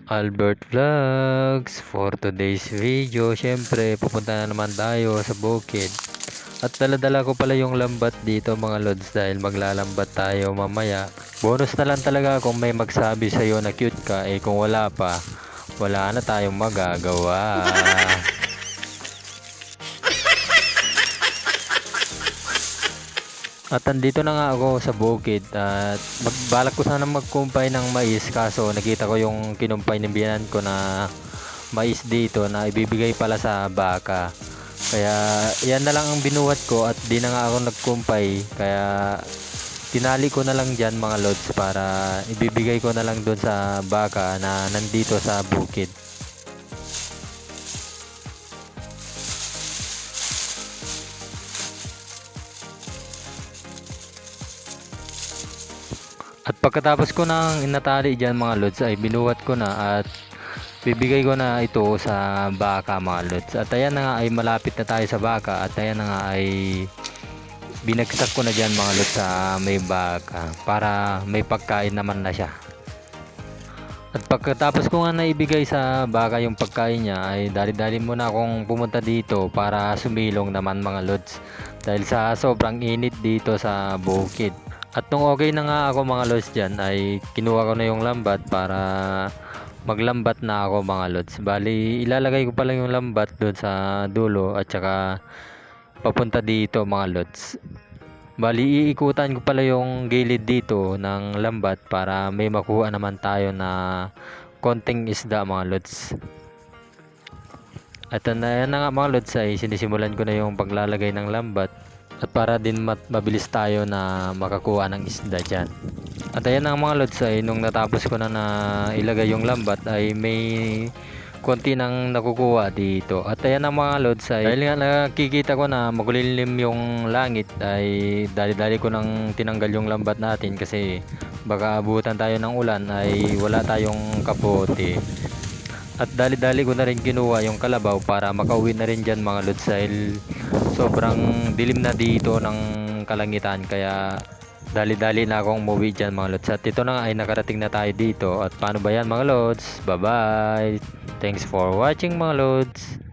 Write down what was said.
Albert Vlogs for today's video. Syempre pupunta na naman tayo sa bukid at dala-dala ko pala yung lambat dito mga lods dahil maglalambat tayo mamaya. Bonus na lang talaga kung may magsabi sa'yo na cute ka, eh kung wala pa, wala na tayong magagawa. At andito na nga ako sa bukid at balak ko sana magkumpay ng mais, kaso nakita ko yung kinumpay ng biyanan ko na mais dito na ibibigay pala sa baka. Kaya yan na lang ang binuhat ko at di na nga ako nagkumpay. Kaya tinali ko na lang dyan mga lods para ibibigay ko na lang doon sa baka na nandito sa bukid. At pagkatapos ko nang inatali dyan mga lods ay binuhat ko na at bibigay ko na ito sa baka mga lods. At ayan na nga ay malapit na tayo sa baka at ayan na nga ay binagsak ko na dyan mga lods sa may baka para may pagkain naman na siya. At pagkatapos ko nga naibigay sa baka yung pagkain niya ay dali-dali muna akong pumunta dito para sumilong naman mga lods dahil sa sobrang init dito sa bukid. At nung okay na nga ako mga lods dyan ay kinuha ko na yung lambat para maglambat na ako mga lods. Bali ilalagay ko pa lang yung lambat doon sa dulo at saka papunta dito mga lods. Bali iikutan ko pala yung gilid dito ng lambat para may makuha naman tayo na konting isda mga lods. At ayan na nga mga lods ay sinisimulan ko na yung paglalagay ng lambat at para din mabilis tayo na makakuha ng isda dyan. At ayan ang mga lods ay nung natapos ko na ilagay yung lambat ay may konti nang nakukuha dito. At ayan ang mga lods ay dahil nga nakikita ko na makulimlim yung langit ay dali-dali ko nang tinanggal yung lambat natin kasi baka abutan tayo ng ulan ay wala tayong kapote. At dali-dali ko na rin kinuha yung kalabaw para makauwi na rin dyan mga lods dahil sobrang dilim na dito ng kalangitan. Kaya dali-dali na akong umuwi dyan mga lods. At ito na nga ay nakarating na tayo dito. At paano ba yan mga lods? Bye bye! Thanks for watching mga lods!